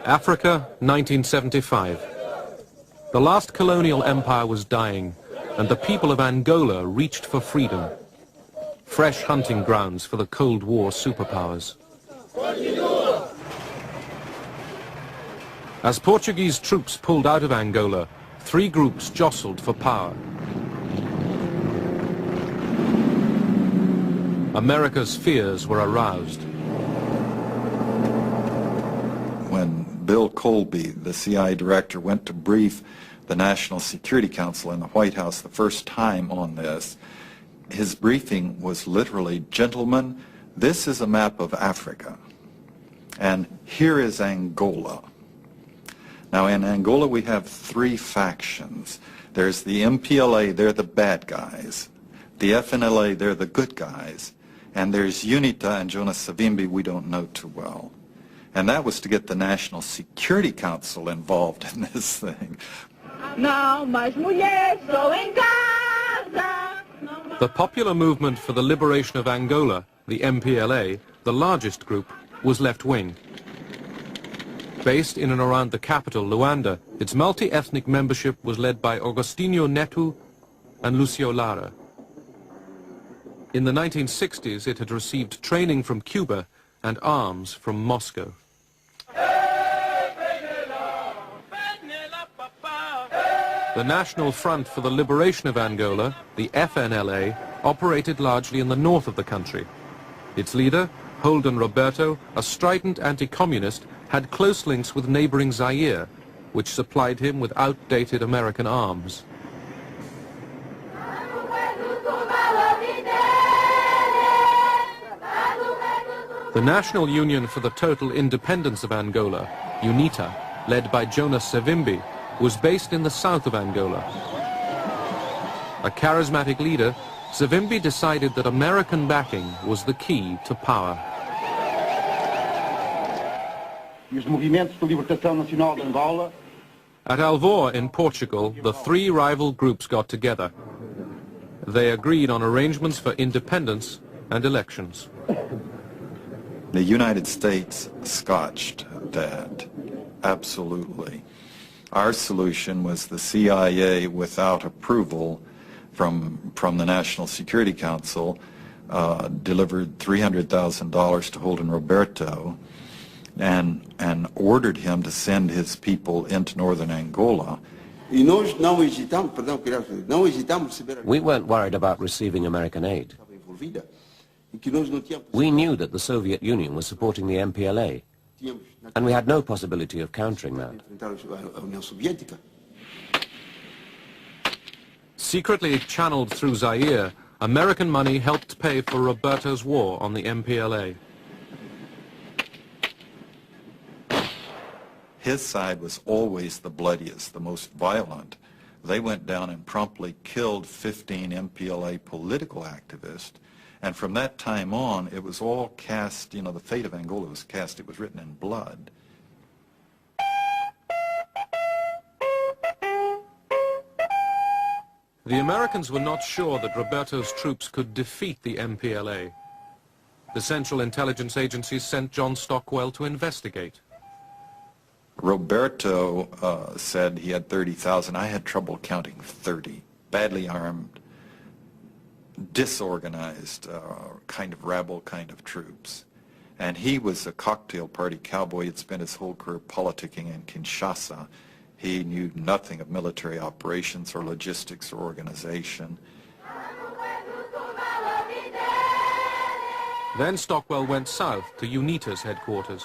Africa, 1975. The last colonial empire was dying, and the people of Angola reached for freedom. Fresh hunting grounds for the Cold War superpowers. As Portuguese troops pulled out of Angola, three groups jostled for power. America's fears were aroused. When Bill Colby, the CIA director, went to brief the National Security Council in the White House the first time on this, his briefing was literally, "Gentlemen, this is a map of Africa, and here is Angola." Now in Angola we have three factions. There's the MPLA, they're the bad guys. The FNLA, they're the good guys. And there's UNITA and Jonas Savimbi we don't know too well. And that was to get the National Security Council involved in this thing. The Popular Movement for the Liberation of Angola, the MPLA, the largest group, was left-wing. Based in and around the capital, Luanda, its multi-ethnic membership was led by Agostinho Neto and Lucio Lara. In the 1960s, it had received training from Cuba and arms from Moscow. The National Front for the Liberation of Angola, the FNLA, operated largely in the north of the country. Its leader, Holden Roberto, a strident anti-communist, had close links with neighboring Zaire, which supplied him with outdated American arms. The National Union for the Total Independence of Angola, UNITA, led by Jonas Savimbi, was based in the south of Angola. A charismatic leader, Savimbi decided that American backing was the key to power. At Alvor in Portugal, the three rival groups got together. They agreed on arrangements for independence and elections. The United States scotched that, absolutely. Our solution was the CIA, without approval from the National Security Council, delivered $300,000 to Holden Roberto and ordered him to send his people into northern Angola. We weren't worried about receiving American aid. We knew that the Soviet Union was supporting the MPLA, and we had no possibility of countering that. Secretly channeled through Zaire, American money helped pay for Roberto's war on the MPLA. His side was always the bloodiest, the most violent. They went down and promptly killed 15 MPLA political activists. And from that time on, it was all cast, you know, the fate of Angola was cast, it was written in blood. The Americans were not sure that Roberto's troops could defeat the MPLA. The Central Intelligence Agency sent John Stockwell to investigate. Roberto said he had 30,000. I had trouble counting 30. Badly armed, disorganized, kind of rabble kind of troops. And he was a cocktail party cowboy. He'd spent his whole career politicking in Kinshasa. He knew nothing of military operations or logistics or organization. Then Stockwell went south to UNITA's headquarters.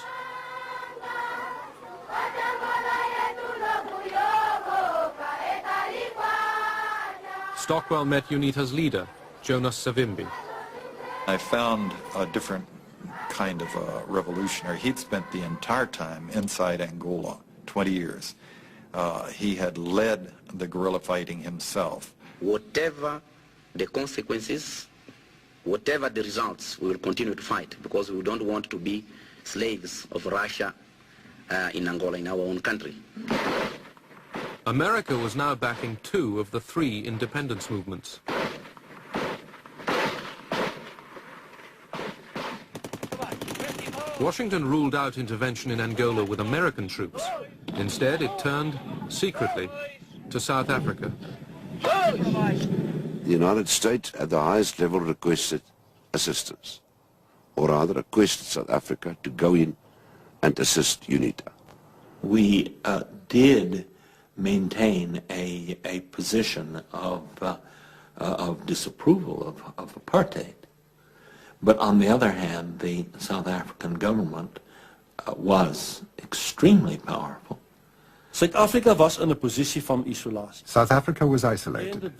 Stockwell met UNITA's leader, Jonas Savimbi. I found a different kind of a revolutionary. He'd spent the entire time inside Angola, 20 years. He had led the guerrilla fighting himself. Whatever the consequences, whatever the results, we will continue to fight because we don't want to be slaves of Russia in Angola, in our own country. America was now backing two of the three independence movements. Washington ruled out intervention in Angola with American troops. Instead, it turned, secretly, to South Africa. The United States at the highest level requested assistance, or rather requested South Africa to go in and assist UNITA. We did maintain a position of disapproval of apartheid. But on the other hand, the South African government was extremely powerful. Suid-Afrika was in 'n posisie van isolasie. South Africa was isolated.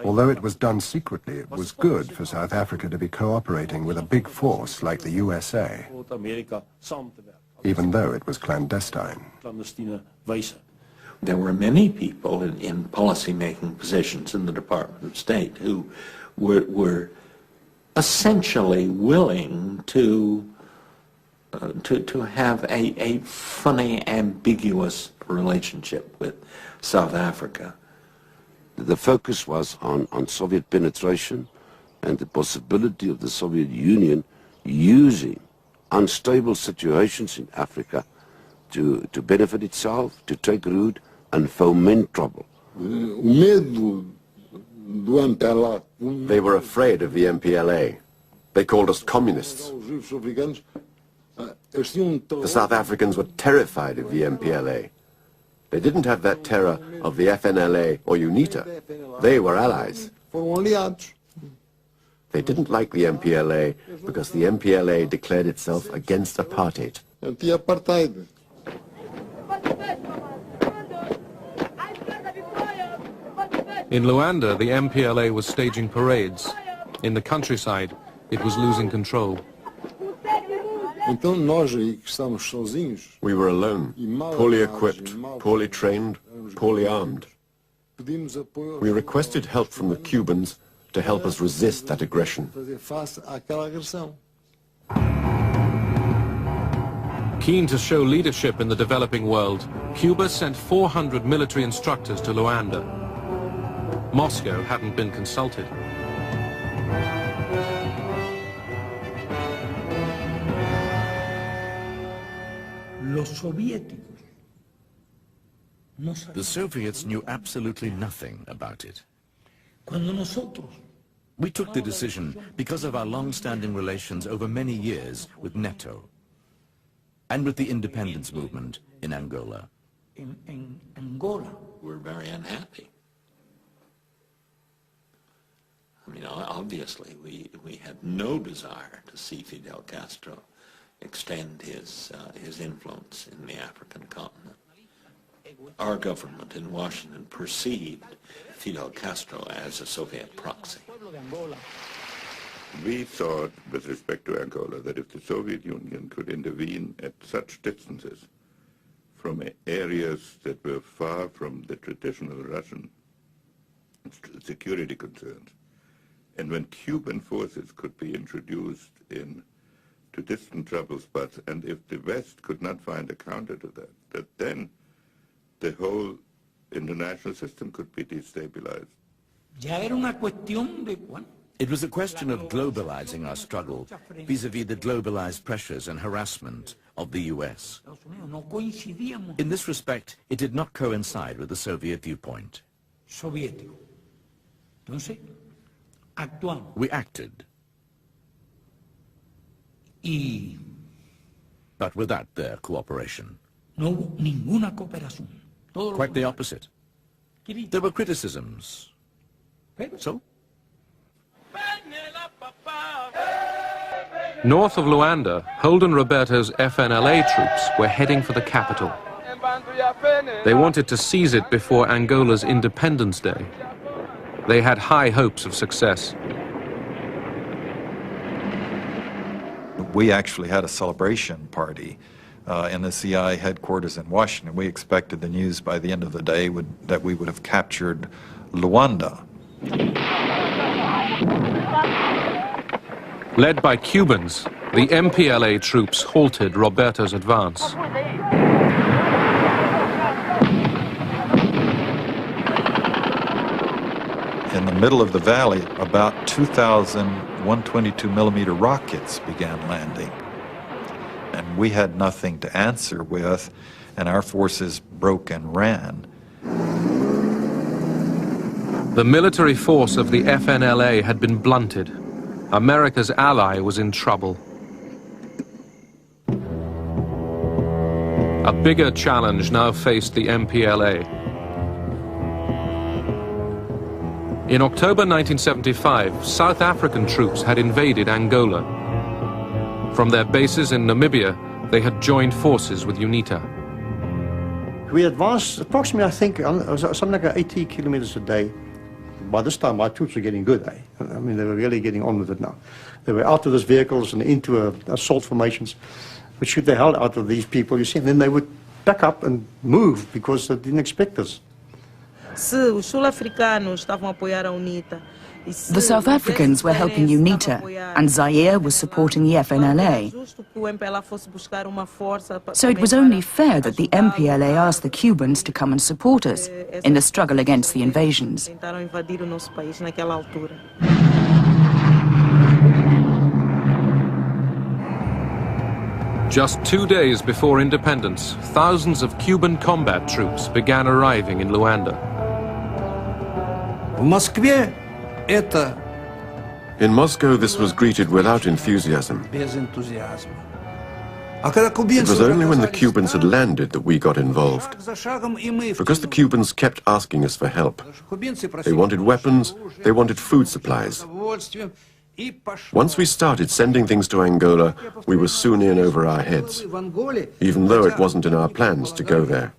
Although it was done secretly, it was good for South Africa to be cooperating with a big force like the USA, even though it was clandestine. There were many people in policy-making positions in the Department of State who were essentially willing to have a funny, ambiguous relationship with South Africa. The focus was on Soviet penetration and the possibility of the Soviet Union using unstable situations in Africa to benefit itself, to take root and foment trouble. They were afraid of the MPLA. They called us communists. The South Africans were terrified of the MPLA. They didn't have that terror of the FNLA or UNITA. They were allies. They didn't like the MPLA because the MPLA declared itself against apartheid. In Luanda, the MPLA was staging parades. In the countryside, it was losing control. We were alone, poorly equipped, poorly trained, poorly armed. We requested help from the Cubans to help us resist that aggression. Keen to show leadership in the developing world, Cuba sent 400 military instructors to Luanda. Moscow hadn't been consulted. The Soviets knew absolutely nothing about it. We took the decision because of our long-standing relations over many years with NATO and with the independence movement in Angola. In Angola, we're very unhappy. I mean, obviously, we had no desire to see Fidel Castro extend his influence in the African continent. Our government in Washington perceived Fidel Castro as a Soviet proxy. We thought, with respect to Angola, that if the Soviet Union could intervene at such distances from areas that were far from the traditional Russian security concerns, and when Cuban forces could be introduced to distant trouble spots, and if the West could not find a counter to that then the whole international system could be destabilized. It was a question of globalizing our struggle vis-à-vis the globalized pressures and harassment of the US. In this respect, it did not coincide with the Soviet viewpoint. We acted, but without their cooperation. Quite the opposite. There were criticisms. So? North of Luanda, Holden Roberto's FNLA troops were heading for the capital. They wanted to seize it before Angola's Independence Day. They had high hopes of success. We actually had a celebration party in the CI headquarters in Washington. We expected the news by the end of the day that we would have captured Luanda. Led by Cubans, the MPLA troops halted Roberto's advance. In the middle of the valley, about 2,000 122-millimeter rockets began landing. and we had nothing to answer with, and our forces broke and ran. The military force of the FNLA had been blunted. America's ally was in trouble. A bigger challenge now faced the MPLA. In October 1975, South African troops had invaded Angola. From their bases in Namibia, they had joined forces with UNITA. We advanced approximately, I think, something like 80 kilometers a day. By this time, my troops were getting good. I mean, they were really getting on with it now. They were out of those vehicles and into assault formations, would shoot the hell out of these people, you see, and then they would back up and move because they didn't expect us. The South Africans were helping UNITA, and Zaire was supporting the FNLA. So it was only fair that the MPLA asked the Cubans to come and support us in the struggle against the invasions. Just 2 days before independence, thousands of Cuban combat troops began arriving in Luanda. In Moscow, this was greeted without enthusiasm. It was only when the Cubans had landed that we got involved, because the Cubans kept asking us for help. They wanted weapons, they wanted food supplies. Once we started sending things to Angola, we were soon in over our heads, even though it wasn't in our plans to go there.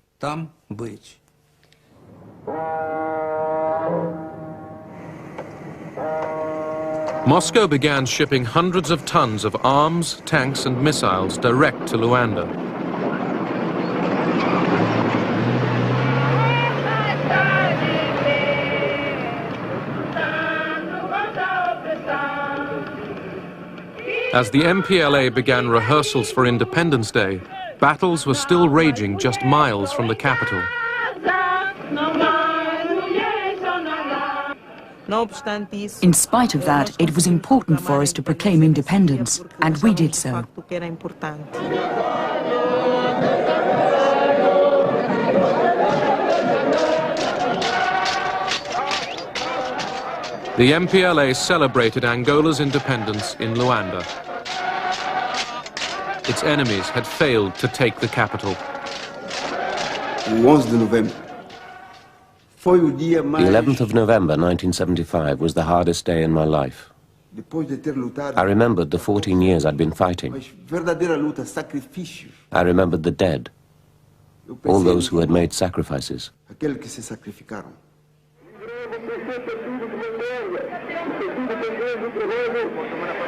Moscow began shipping hundreds of tons of arms, tanks and missiles direct to Luanda. As the MPLA began rehearsals for Independence Day, battles were still raging just miles from the capital. In spite of that, it was important for us to proclaim independence, and we did so. The MPLA celebrated Angola's independence in Luanda. Its enemies had failed to take the capital. The 11th of November 1975 was the hardest day in my life. I remembered the 14 years I'd been fighting. I remembered the dead, all those who had made sacrifices.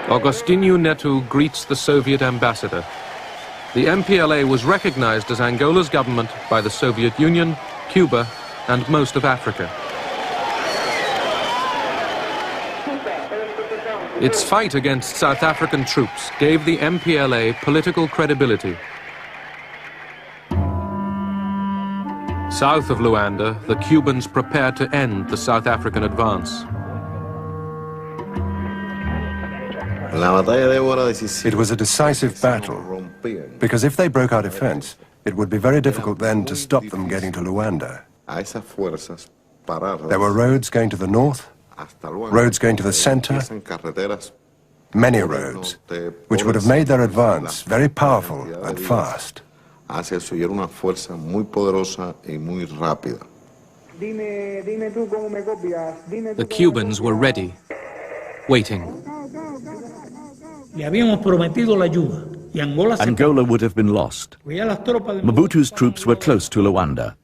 Agostinho Neto greets the Soviet ambassador. The MPLA was recognized as Angola's government by the Soviet Union, Cuba, and most of Africa. Its fight against South African troops gave the MPLA political credibility. South of Luanda, the Cubans prepared to end the South African advance. It was a decisive battle, because if they broke our defense, it would be very difficult then to stop them getting to Luanda. There were roads going to the north, roads going to the center, many roads, which would have made their advance very powerful and fast. The Cubans were ready, waiting. Angola would have been lost. Mobutu's troops were close to Luanda.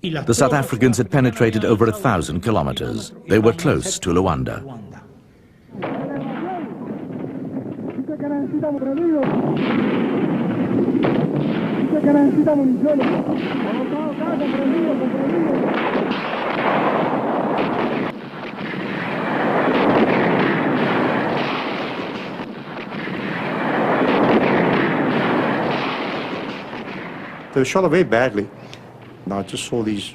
The South Africans had penetrated over 1,000 kilometers. They were close to Luanda. They were shot very badly. I just saw these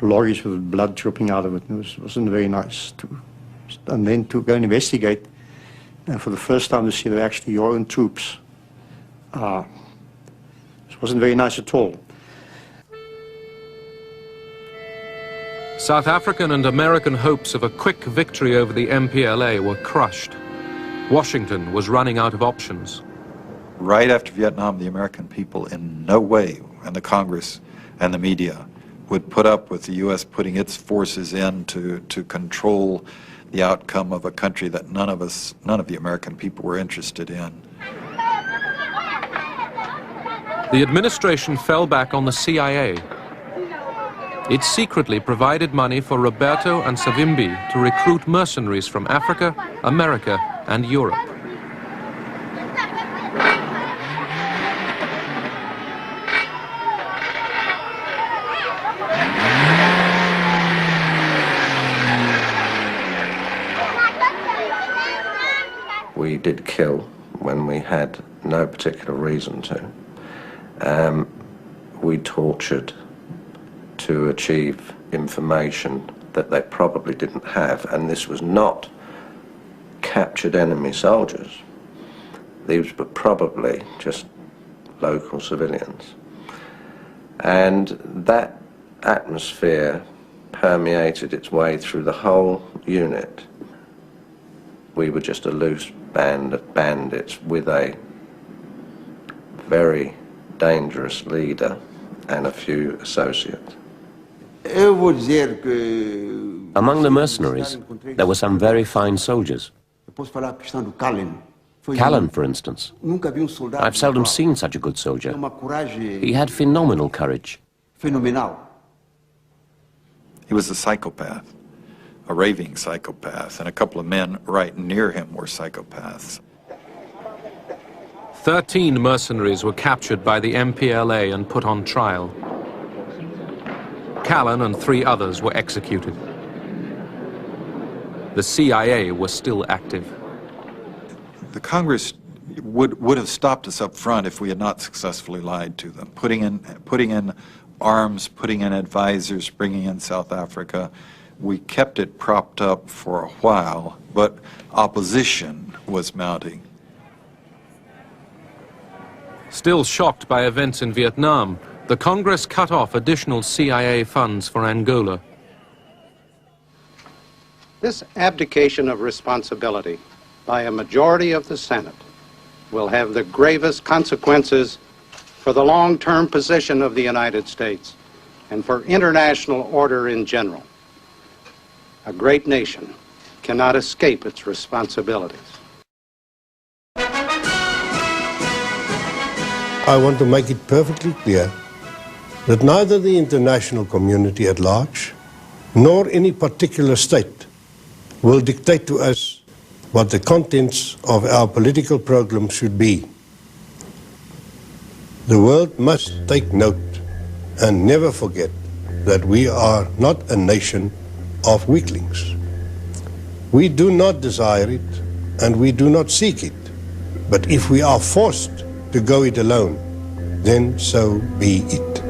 lorries with blood dripping out of it. It wasn't very nice. And then to go and investigate, and for the first time to see they're actually your own troops It wasn't very nice at all. South African and American hopes of a quick victory over the MPLA were crushed. Washington was running out of options. Right after Vietnam, the American people in no way, and the Congress and the media, would put up with the U.S. putting its forces in to control the outcome of a country that none of the American people were interested in. The administration fell back on the CIA. It secretly provided money for Roberto and Savimbi to recruit mercenaries from Africa, America, and Europe. We did kill when we had no particular reason to. We tortured to achieve information that they probably didn't have, and this was not captured enemy soldiers. These were probably just local civilians. And that atmosphere permeated its way through the whole unit. We were just a loose band of bandits with a very dangerous leader and a few associates. Among the mercenaries, there were some very fine soldiers. Callan, for instance. I've seldom seen such a good soldier. He had phenomenal courage. He was a psychopath, a raving psychopath, and a couple of men right near him were psychopaths. 13 mercenaries were captured by the MPLA and put on trial. Callan and 3 others were executed. The CIA was still active. The Congress would have stopped us up front if we had not successfully lied to them, putting in arms, putting in advisors, bringing in South Africa. We kept it propped up for a while, but opposition was mounting. Still shocked by events in Vietnam, the Congress cut off additional CIA funds for Angola. This abdication of responsibility by a majority of the Senate will have the gravest consequences for the long-term position of the United States and for international order in general. A great nation cannot escape its responsibilities. I want to make it perfectly clear that neither the international community at large nor any particular state will dictate to us what the contents of our political program should be. The world must take note and never forget that we are not a nation of weaklings. We do not desire it and we do not seek it, but if we are forced to go it alone, then so be it.